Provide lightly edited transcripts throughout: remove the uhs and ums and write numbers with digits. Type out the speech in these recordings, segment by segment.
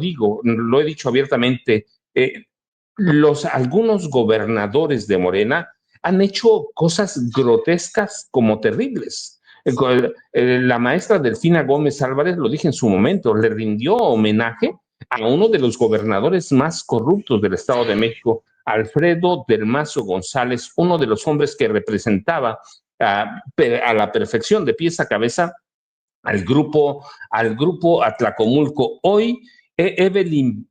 digo, lo he dicho abiertamente, algunos gobernadores de Morena han hecho cosas grotescas como terribles. La maestra Delfina Gómez Álvarez, lo dije en su momento, le rindió homenaje a uno de los gobernadores más corruptos del Estado de México, Alfredo del Mazo González, uno de los hombres que representaba a la perfección, de pies a cabeza, al grupo Atlacomulco. Hoy, Evelyn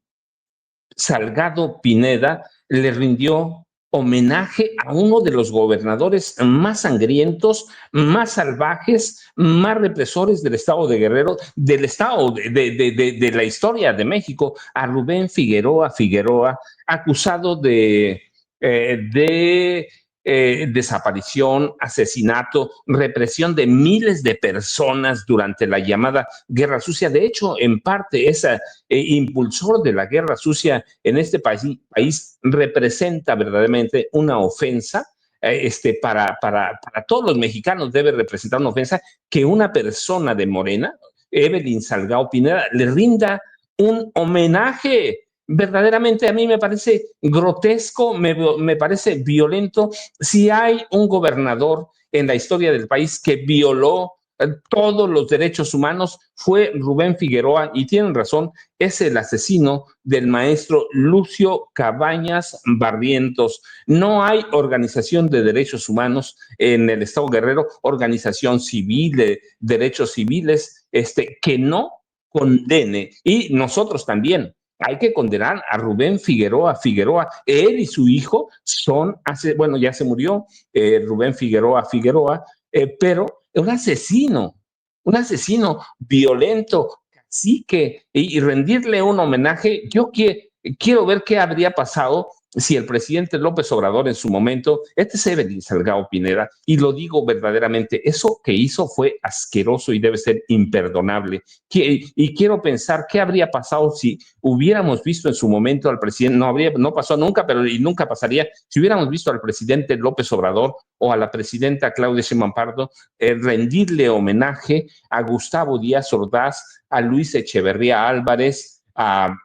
Salgado Pineda le rindió homenaje a uno de los gobernadores más sangrientos, más salvajes, más represores del estado de Guerrero, del estado de la historia de México, a Rubén Figueroa, acusado de desaparición, asesinato, represión de miles de personas durante la llamada Guerra Sucia. De hecho, en parte, esa impulsor de la Guerra Sucia en este país representa verdaderamente una ofensa. Para todos los mexicanos debe representar una ofensa que una persona de Morena, Evelyn Salgado Pineda, le rinda un homenaje. Verdaderamente a mí me parece grotesco, me parece violento. Si hay un gobernador en la historia del país que violó todos los derechos humanos, fue Rubén Figueroa, y tienen razón, es el asesino del maestro Lucio Cabañas Barrientos. No hay organización de derechos humanos en el Estado Guerrero, organización civil de derechos civiles, que no condene, y nosotros también. Hay que condenar a Rubén Figueroa. Él y su hijo bueno, ya se murió, Rubén Figueroa, pero un asesino violento, cacique, y rendirle un homenaje. Quiero ver qué habría pasado si el presidente López Obrador en su momento, este es Evelyn Salgado Pineda, y lo digo verdaderamente, eso que hizo fue asqueroso y debe ser imperdonable. Y quiero pensar qué habría pasado si hubiéramos visto en su momento al presidente, no pasó nunca, pero y nunca pasaría, si hubiéramos visto al presidente López Obrador o a la presidenta Claudia Sheinbaum Pardo rendirle homenaje a Gustavo Díaz Ordaz, a Luis Echeverría Álvarez, a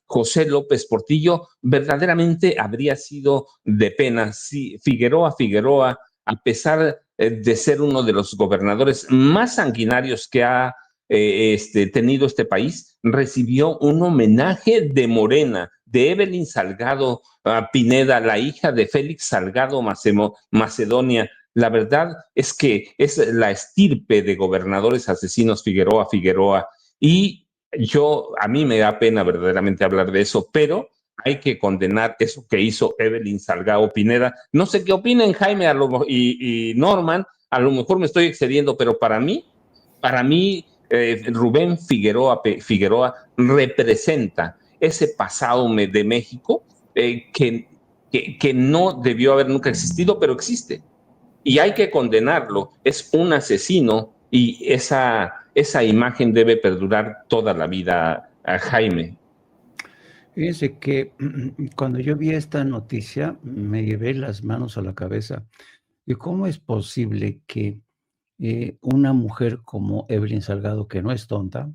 José López Portillo. Verdaderamente habría sido de pena si Figueroa, a pesar de ser uno de los gobernadores más sanguinarios que ha tenido este país, recibió un homenaje de Morena, de Evelyn Salgado Pineda, la hija de Félix Salgado Macedonia. La verdad es que es la estirpe de gobernadores asesinos Figueroa, y a mí me da pena verdaderamente hablar de eso, pero hay que condenar eso que hizo Evelyn Salgado Pineda. No sé qué opinen Jaime y Norman, a lo mejor me estoy excediendo, pero para mí, Rubén Figueroa representa ese pasado de México, que no debió haber nunca existido, pero existe. Y hay que condenarlo. Es un asesino, y esa imagen debe perdurar toda la vida, a Jaime. Fíjense que cuando yo vi esta noticia me llevé las manos a la cabeza. ¿Y cómo es posible que una mujer como Evelyn Salgado, que no es tonta,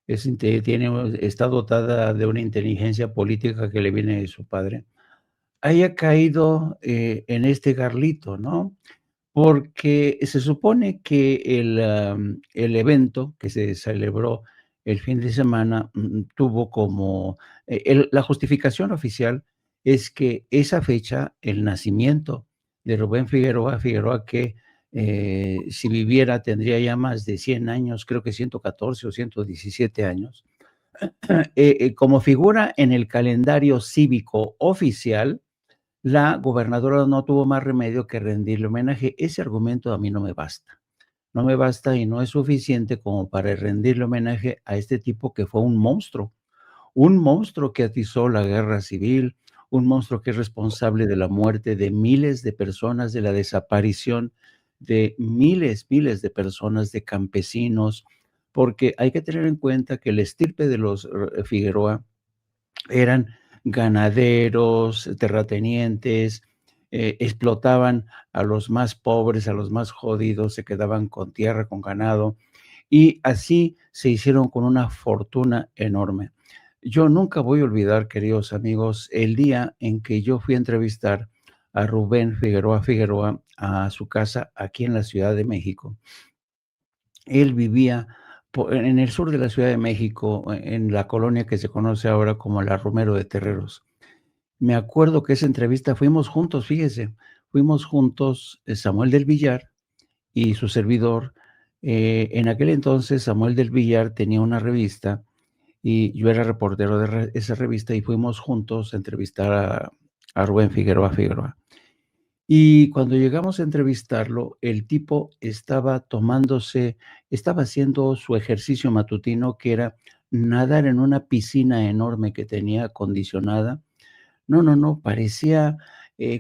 está dotada de una inteligencia política que le viene de su padre, haya caído en este garlito, ¿no? Porque se supone que el evento que se celebró el fin de semana tuvo como, la justificación oficial es que esa fecha, el nacimiento de Rubén Figueroa que si viviera tendría ya más de 100 años, creo que 114 o 117 años, como figura en el calendario cívico oficial, la gobernadora no tuvo más remedio que rendirle homenaje. Ese argumento a mí no me basta. No me basta y no es suficiente como para rendirle homenaje a este tipo que fue un monstruo que atizó la guerra civil, un monstruo que es responsable de la muerte de miles de personas, de la desaparición de miles de personas, de campesinos, porque hay que tener en cuenta que el estirpe de los Figueroa eran ganaderos, terratenientes, explotaban a los más pobres, a los más jodidos, se quedaban con tierra, con ganado, y así se hicieron con una fortuna enorme. Yo nunca voy a olvidar, queridos amigos, el día en que yo fui a entrevistar a Rubén Figueroa Figueroa a su casa aquí en la Ciudad de México. Él vivía en el sur de la Ciudad de México, en la colonia que se conoce ahora como la Romero de Terreros. Me acuerdo que esa entrevista fuimos juntos, fíjese, fuimos juntos, Samuel del Villar y su servidor. En aquel entonces, Samuel del Villar tenía una revista y yo era reportero de esa revista y fuimos juntos a entrevistar a Rubén Figueroa Figueroa. Y cuando llegamos a entrevistarlo, el tipo estaba haciendo su ejercicio matutino, que era nadar en una piscina enorme que tenía acondicionada. No, no, no, parecía,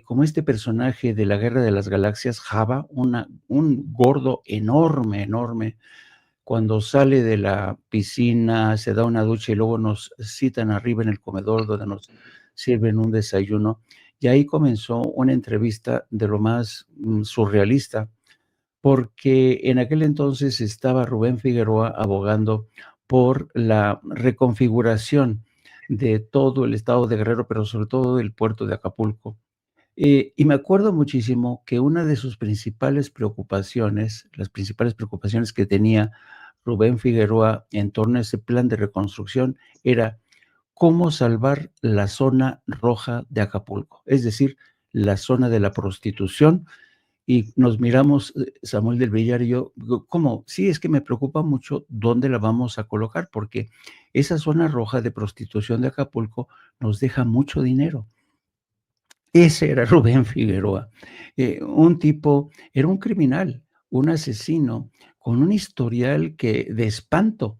como este personaje de la Guerra de las Galaxias, Jabba, un gordo enorme, enorme. Cuando sale de la piscina, se da una ducha y luego nos citan arriba en el comedor donde nos sirven un desayuno. Y ahí comenzó una entrevista de lo más surrealista, porque en aquel entonces estaba Rubén Figueroa abogando por la reconfiguración de todo el estado de Guerrero, pero sobre todo del puerto de Acapulco. Y me acuerdo muchísimo que una de sus principales preocupaciones, las principales preocupaciones que tenía Rubén Figueroa en torno a ese plan de reconstrucción era cómo salvar la zona roja de Acapulco, es decir, la zona de la prostitución. Y nos miramos, Samuel del Villar y yo, ¿cómo? Sí, es que me preocupa mucho dónde la vamos a colocar, porque esa zona roja de prostitución de Acapulco nos deja mucho dinero. Ese era Rubén Figueroa, un tipo, era un criminal, un asesino con un historial de espanto,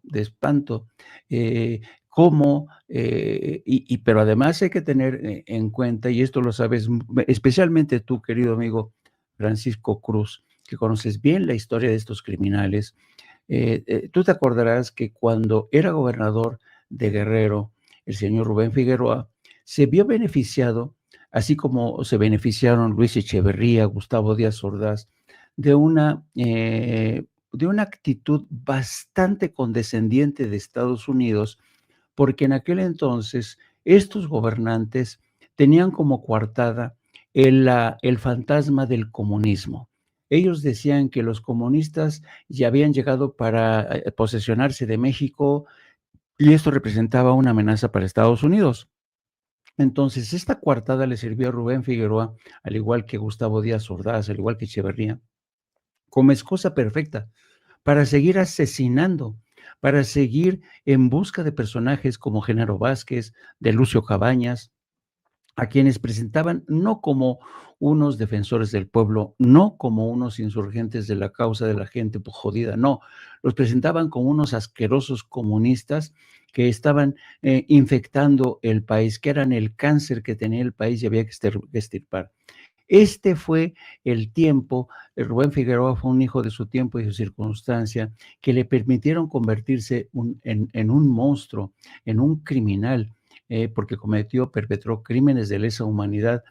cómo, pero además hay que tener en cuenta, y esto lo sabes, especialmente tú, querido amigo Francisco Cruz, que conoces bien la historia de estos criminales. Tú te acordarás que cuando era gobernador de Guerrero, el señor Rubén Figueroa se vio beneficiado, así como se beneficiaron Luis Echeverría, Gustavo Díaz Ordaz, de una actitud bastante condescendiente de Estados Unidos, porque en aquel entonces estos gobernantes tenían como coartada el fantasma del comunismo. Ellos decían que los comunistas ya habían llegado para posesionarse de México y esto representaba una amenaza para Estados Unidos. Entonces, esta coartada le sirvió a Rubén Figueroa, al igual que Gustavo Díaz Ordaz, al igual que Echeverría, como excusa perfecta para seguir asesinando, para seguir en busca de personajes como Genaro Vázquez, de Lucio Cabañas, a quienes presentaban no como unos defensores del pueblo, no como unos insurgentes de la causa de la gente jodida, no, los presentaban como unos asquerosos comunistas que estaban infectando el país, que eran el cáncer que tenía el país y había que extirpar. Este fue el tiempo, Rubén Figueroa fue un hijo de su tiempo y su circunstancia, que le permitieron convertirse en un monstruo, en un criminal, porque perpetró crímenes de lesa humanidad,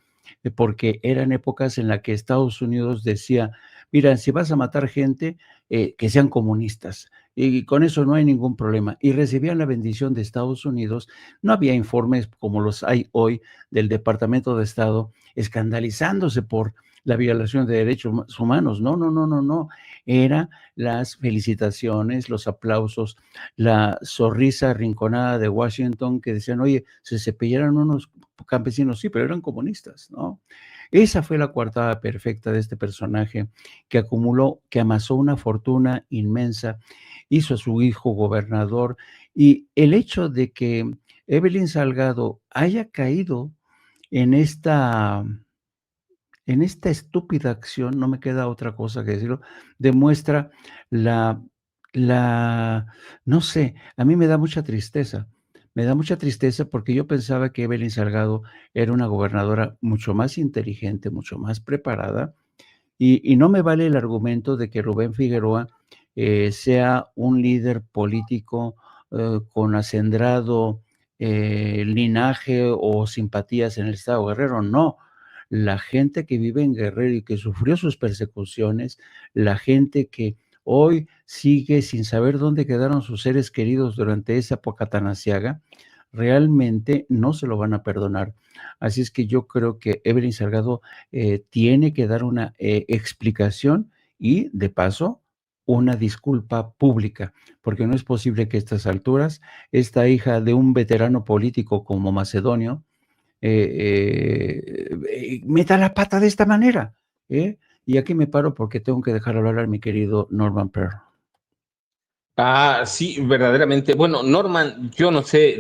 porque eran épocas en las que Estados Unidos decía, mira, si vas a matar gente, que sean comunistas, y con eso no hay ningún problema. Y recibían la bendición de Estados Unidos. No había informes como los hay hoy del Departamento de Estado escandalizándose por la violación de derechos humanos. No, no, no, no, no. Era las felicitaciones, los aplausos, la sonrisa arrinconada de Washington que decían, oye, se cepillaron unos campesinos, sí, pero eran comunistas, ¿no? Esa fue la coartada perfecta de este personaje que acumuló, que amasó una fortuna inmensa, hizo a su hijo gobernador, y el hecho de que Evelyn Salgado haya caído en esta estúpida acción, no me queda otra cosa que decirlo, demuestra la la no sé, a mí me da mucha tristeza porque yo pensaba que Evelyn Salgado era una gobernadora mucho más inteligente, mucho más preparada, y no me vale el argumento de que Rubén Figueroa, sea un líder político, con acendrado, linaje o simpatías en el estado de Guerrero, no. La gente que vive en Guerrero y que sufrió sus persecuciones, la gente que hoy sigue sin saber dónde quedaron sus seres queridos durante esa época tan aciaga, realmente no se lo van a perdonar. Así es que yo creo que Evelyn Salgado tiene que dar una explicación y, de paso, una disculpa pública, porque no es posible que a estas alturas esta hija de un veterano político como Macedonio meta la pata de esta manera. Y aquí me paro porque tengo que dejar hablar a mi querido Norman Pearl. Sí, verdaderamente. Bueno, Norman, yo no sé,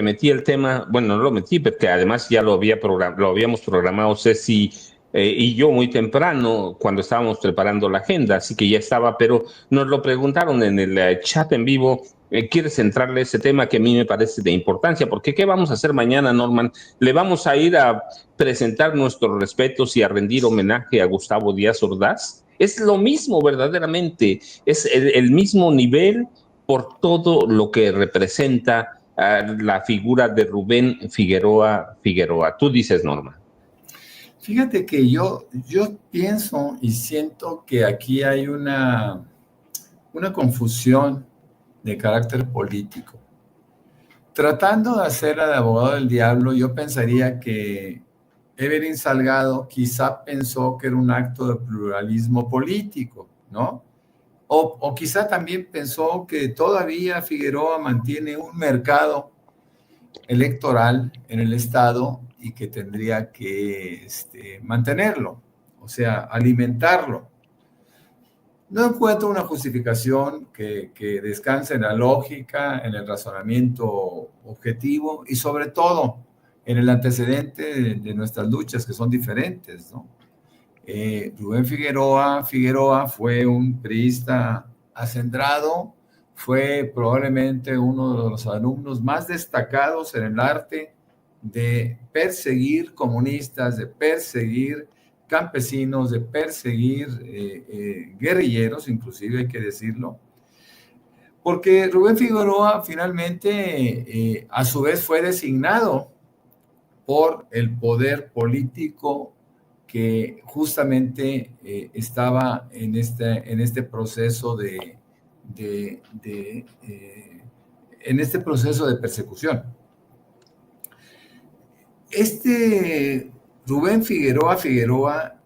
metí el tema, bueno, no lo metí, porque además ya lo habíamos programado Ceci y yo muy temprano cuando estábamos preparando la agenda, así que ya estaba, pero nos lo preguntaron en el chat en vivo. ¿Quieres centrarle ese tema que a mí me parece de importancia? Porque ¿qué vamos a hacer mañana, Norman? ¿Le vamos a ir a presentar nuestros respetos y a rendir homenaje a Gustavo Díaz Ordaz? Es lo mismo verdaderamente, es el mismo nivel por todo lo que representa la figura de Rubén Figueroa Figueroa. Tú dices, Norma. Fíjate que yo pienso y siento que aquí hay una confusión de carácter político. Tratando de hacer de abogado del diablo, yo pensaría que Evelyn Salgado quizá pensó que era un acto de pluralismo político, ¿no? O quizá también pensó que todavía Figueroa mantiene un mercado electoral en el Estado y que tendría que mantenerlo, o sea, alimentarlo. No encuentro una justificación que descanse en la lógica, en el razonamiento objetivo y sobre todo en el antecedente de nuestras luchas que son diferentes, ¿no? Rubén Figueroa fue un priista acendrado, fue probablemente uno de los alumnos más destacados en el arte de perseguir comunistas, de perseguir campesinos, de perseguir guerrilleros, inclusive hay que decirlo, porque Rubén Figueroa finalmente a su vez fue designado por el poder político que justamente estaba en este proceso en este proceso de persecución. Rubén Figueroa,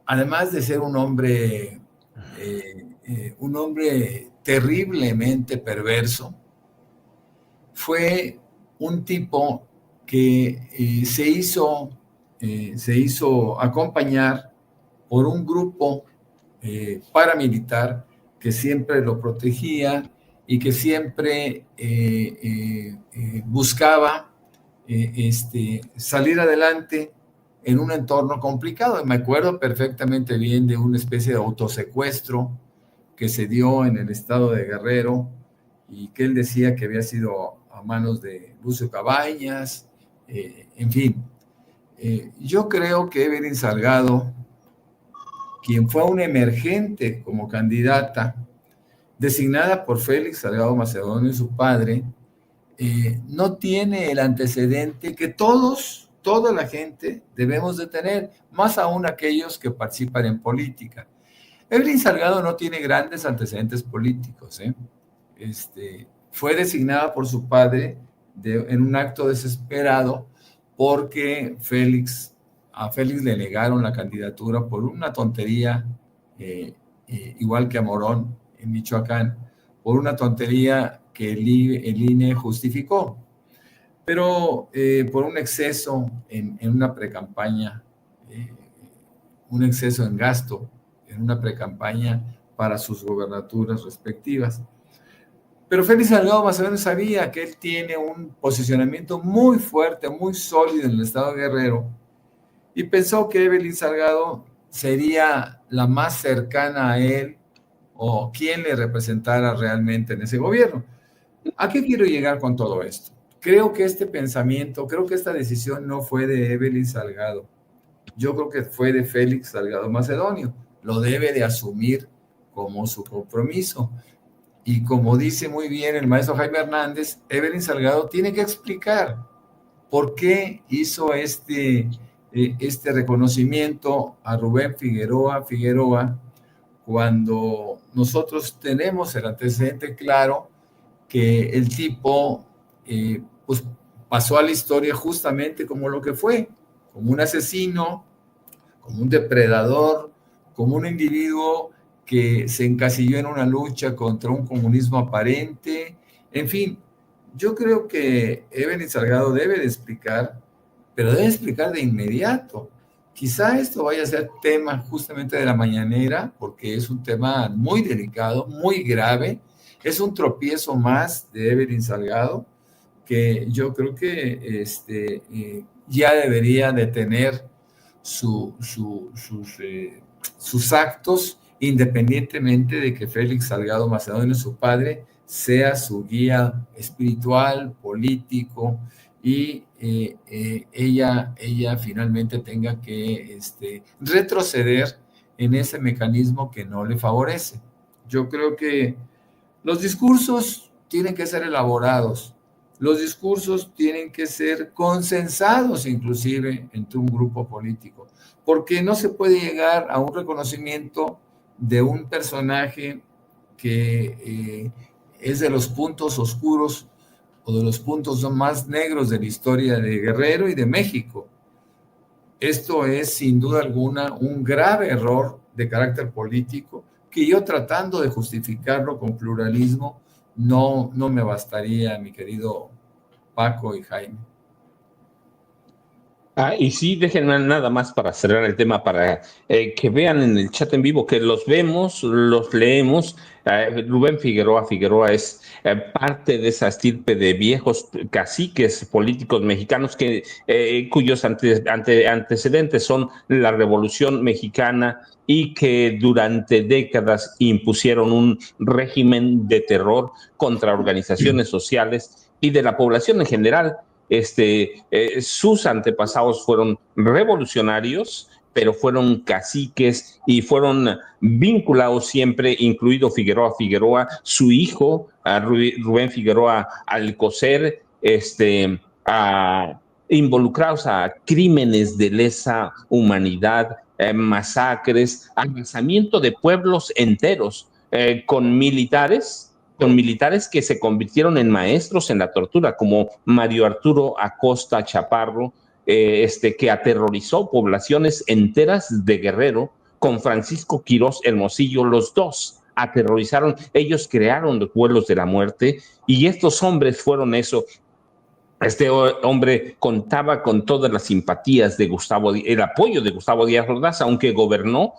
además de ser un hombre terriblemente perverso, fue un tipo que se hizo acompañar por un grupo paramilitar que siempre lo protegía y que siempre buscaba salir adelante en un entorno complicado. Me acuerdo perfectamente bien de una especie de autosecuestro que se dio en el estado de Guerrero y que él decía que había sido a manos de Lucio Cabañas, en fin. Yo creo que Evelyn Salgado, quien fue un emergente como candidata, designada por Félix Salgado Macedonio y su padre, no tiene el antecedente que toda la gente debemos de tener, más aún aquellos que participan en política. Evelyn Salgado no tiene grandes antecedentes políticos, fue designada por su padre en un acto desesperado porque a Félix le negaron la candidatura por una tontería, igual que a Morón en Michoacán, por una tontería que el INE justificó, pero por un exceso en una precampaña, un exceso en gasto en una precampaña para sus gobernaturas respectivas. Pero Félix Salgado Macedonio sabía que él tiene un posicionamiento muy fuerte, muy sólido en el estado de Guerrero, y pensó que Evelyn Salgado sería la más cercana a él o quien le representara realmente en ese gobierno. ¿A qué quiero llegar con todo esto? Creo que creo que esta decisión no fue de Evelyn Salgado. Yo creo que fue de Félix Salgado Macedonio. Lo debe de asumir como su compromiso. Y como dice muy bien el maestro Jaime Hernández, Evelyn Salgado tiene que explicar por qué hizo este reconocimiento a Rubén Figueroa cuando nosotros tenemos el antecedente claro que el tipo pues pasó a la historia justamente como lo que fue, como un asesino, como un depredador, como un individuo que se encasilló en una lucha contra un comunismo aparente. En fin, yo creo que Evelyn Salgado debe de explicar, pero debe explicar de inmediato. Quizá esto vaya a ser tema justamente de la mañanera, porque es un tema muy delicado, muy grave. Es un tropiezo más de Evelyn Salgado, que yo creo que ya debería de tener sus actos, independientemente de que Félix Salgado Macedonio, su padre, sea su guía espiritual, político, y ella finalmente tenga que retroceder en ese mecanismo que no le favorece. Yo creo que los discursos tienen que ser elaborados, los discursos tienen que ser consensados inclusive entre un grupo político, porque no se puede llegar a un reconocimiento de un personaje que es de los puntos oscuros o de los puntos más negros de la historia de Guerrero y de México. Esto es sin duda alguna un grave error de carácter político que yo, tratando de justificarlo con pluralismo, no me bastaría, mi querido Paco y Jaime. Y sí, déjenme nada más para cerrar el tema, para que vean en el chat en vivo, que los vemos, los leemos. Rubén Figueroa es parte de esa estirpe de viejos caciques políticos mexicanos cuyos antecedentes son la Revolución Mexicana y que durante décadas impusieron un régimen de terror contra organizaciones sociales y de la población en general. Sus antepasados fueron revolucionarios, pero fueron caciques y fueron vinculados siempre, incluido Figueroa, su hijo, Rubén Figueroa Alcocer, involucrados a crímenes de lesa humanidad, masacres, alzamiento de pueblos enteros con militares que se convirtieron en maestros en la tortura, como Mario Arturo Acosta Chaparro, que aterrorizó poblaciones enteras de Guerrero, con Francisco Quirós Hermosillo, los dos aterrorizaron, ellos crearon los vuelos de la muerte, y estos hombres fueron eso. Este hombre contaba con todas las simpatías de el apoyo de Gustavo Díaz Ordaz, aunque gobernó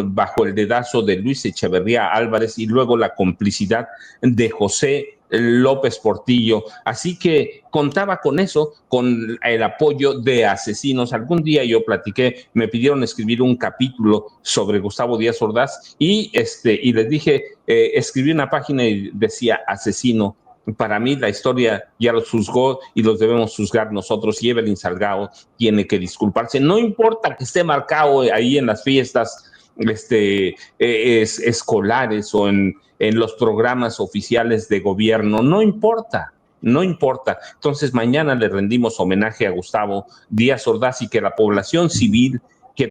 bajo el dedazo de Luis Echeverría Álvarez y luego la complicidad de José López Portillo. Así que contaba con eso, con el apoyo de asesinos. Algún día yo me pidieron escribir un capítulo sobre Gustavo Díaz Ordaz y les dije, escribí una página y decía asesino. Para mí la historia ya los juzgó y los debemos juzgar nosotros, y Evelyn Salgado tiene que disculparse. No importa que esté marcado ahí en las fiestas escolares o en los programas oficiales de gobierno, no importa. Entonces mañana le rendimos homenaje a Gustavo Díaz Ordaz y que la población civil